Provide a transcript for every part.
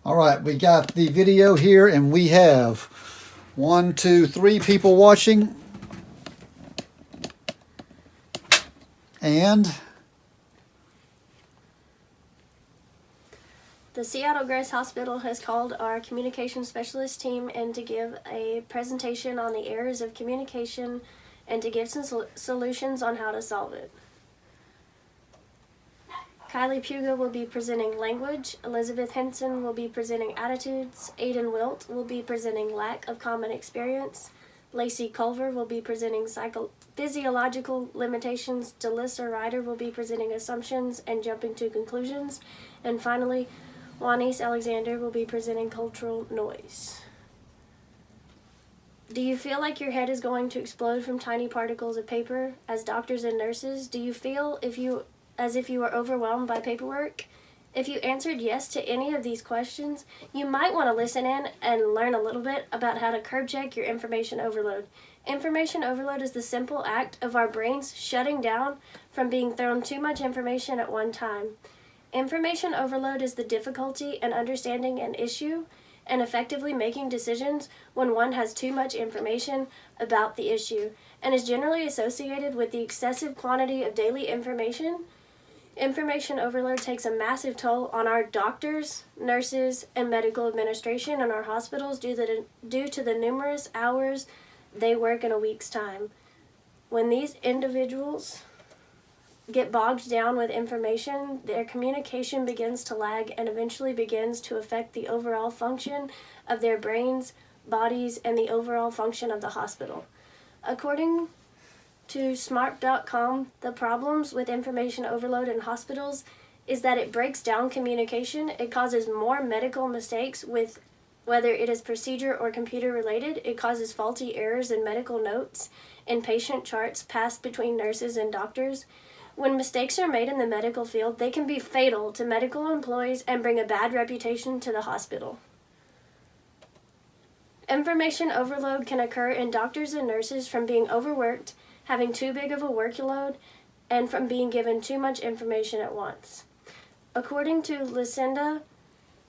All right, we got the video here, and we have 1, 2, 3 people watching. And the Seattle Grace Hospital has called our communication specialist team in to give a presentation on the errors of communication and to give some solutions on how to solve it. Kylie Puga will be presenting language, Elizabeth Henson will be presenting attitudes, Aiden Wilt will be presenting lack of common experience, Lacey Culver will be presenting physiological limitations, Delissa Ryder will be presenting assumptions and jumping to conclusions, and finally, Juanice Alexander will be presenting cultural noise. Do you feel like your head is going to explode from tiny particles of paper? As doctors and nurses, do you feel as if you are overwhelmed by paperwork? If you answered yes to any of these questions, you might want to listen in and learn a little bit about how to curb check your information overload. Information overload is the simple act of our brains shutting down from being thrown too much information at one time. Information overload is the difficulty in understanding an issue and effectively making decisions when one has too much information about the issue, and is generally associated with the excessive quantity of daily information. Information overload takes a massive toll on our doctors, nurses, and medical administration in our hospitals due to the numerous hours they work in a week's time. When these individuals get bogged down with information, their communication begins to lag and eventually begins to affect the overall function of their brains, bodies, and the overall function of the hospital. According to smart.com, the problems with information overload in hospitals is that it breaks down communication. It causes more medical mistakes with whether it is procedure or computer related. It causes faulty errors in medical notes and patient charts passed between nurses and doctors. When mistakes are made in the medical field, they can be fatal to medical employees and bring a bad reputation to the hospital. Information overload can occur in doctors and nurses from being overworked, having too big of a workload, and from being given too much information at once. According to Lucinda,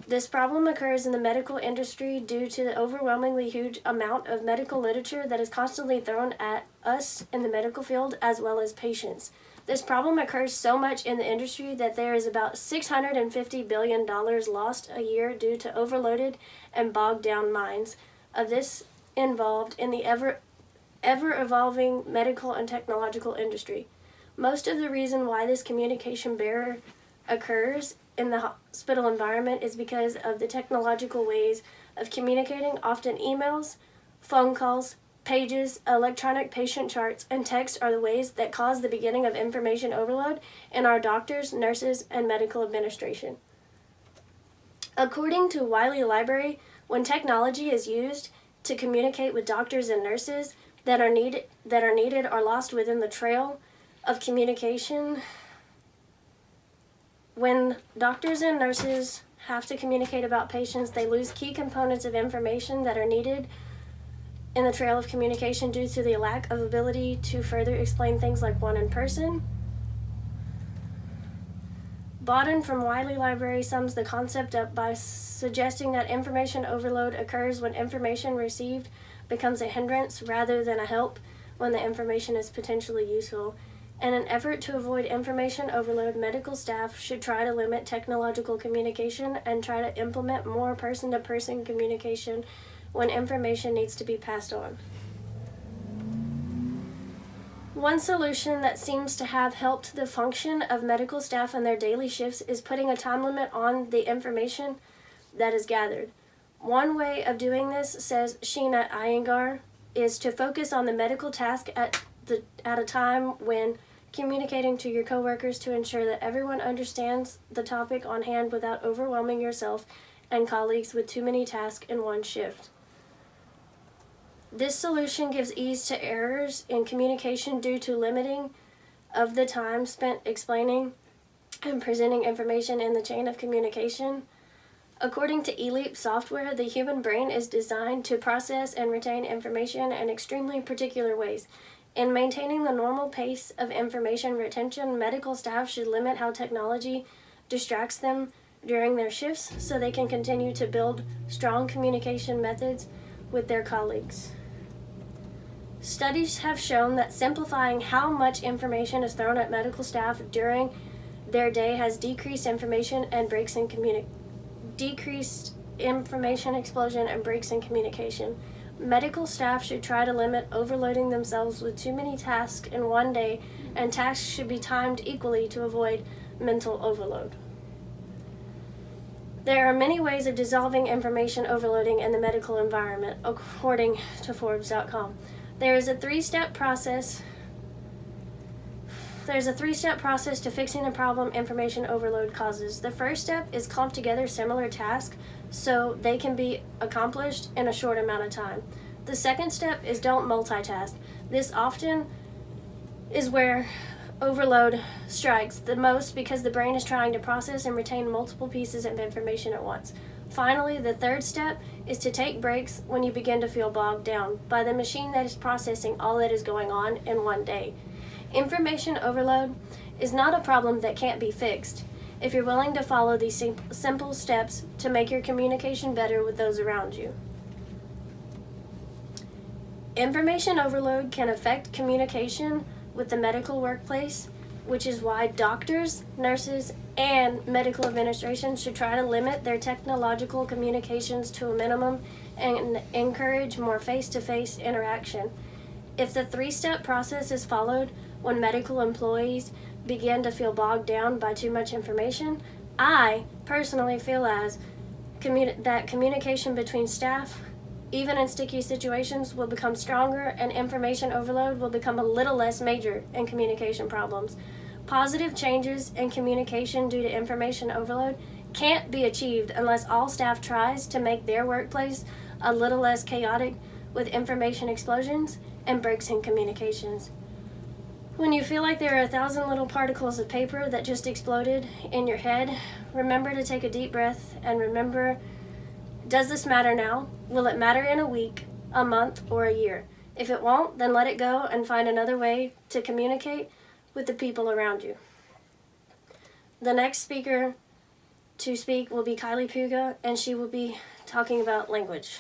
this problem occurs in the medical industry due to the overwhelmingly huge amount of medical literature that is constantly thrown at us in the medical field as well as patients. This problem occurs so much in the industry that there is about $650 billion lost a year due to overloaded and bogged down minds of this involved in the ever-evolving medical and technological industry. Most of the reason why this communication barrier occurs in the hospital environment is because of the technological ways of communicating, often emails, phone calls, pages, electronic patient charts, and text are the ways that cause the beginning of information overload in our doctors, nurses, and medical administration. According to Wiley Library, when technology is used to communicate with doctors and nurses that are needed or lost within the trail of communication. When doctors and nurses have to communicate about patients, they lose key components of information that are needed in the trail of communication due to the lack of ability to further explain things like one in person. Bodden from Wiley Library sums the concept up by suggesting that information overload occurs when information received becomes a hindrance rather than a help when the information is potentially useful. In an effort to avoid information overload, medical staff should try to limit technological communication and try to implement more person-to-person communication when information needs to be passed on. One solution that seems to have helped the function of medical staff in their daily shifts is putting a time limit on the information that is gathered. One way of doing this, says Sheena Iyengar, is to focus on the medical task at a time when communicating to your coworkers to ensure that everyone understands the topic on hand without overwhelming yourself and colleagues with too many tasks in one shift. This solution gives ease to errors in communication due to limiting of the time spent explaining and presenting information in the chain of communication. According to eLeap software, the human brain is designed to process and retain information in extremely particular ways. In maintaining the normal pace of information retention, medical staff should limit how technology distracts them during their shifts so they can continue to build strong communication methods with their colleagues. Studies have shown that simplifying how much information is thrown at medical staff during their day has decreased information explosion and breaks in communication. Medical staff should try to limit overloading themselves with too many tasks in one day, and tasks should be timed equally to avoid mental overload. There are many ways of dissolving information overloading in the medical environment, according to Forbes.com. There is a three-step process to fixing the problem information overload causes. The first step is clump together similar tasks so they can be accomplished in a short amount of time. The second step is don't multitask. This often is where overload strikes the most because the brain is trying to process and retain multiple pieces of information at once. Finally, the third step is to take breaks when you begin to feel bogged down by the machine that is processing all that is going on in one day. Information overload is not a problem that can't be fixed if you're willing to follow these simple steps to make your communication better with those around you. Information overload can affect communication with the medical workplace, which is why doctors, nurses, and medical administration should try to limit their technological communications to a minimum and encourage more face-to-face interaction. If the three-step process is followed when medical employees begin to feel bogged down by too much information, I personally feel that communication between staff, even in sticky situations, will become stronger and information overload will become a little less major in communication problems. Positive changes in communication due to information overload can't be achieved unless all staff tries to make their workplace a little less chaotic with information explosions and breaks in communications. When you feel like there are 1,000 little particles of paper that just exploded in your head, remember to take a deep breath and remember, does this matter now? Will it matter in a week, a month, or a year? If it won't, then let it go and find another way to communicate with the people around you. The next speaker to speak will be Kylie Puga, and she will be talking about language.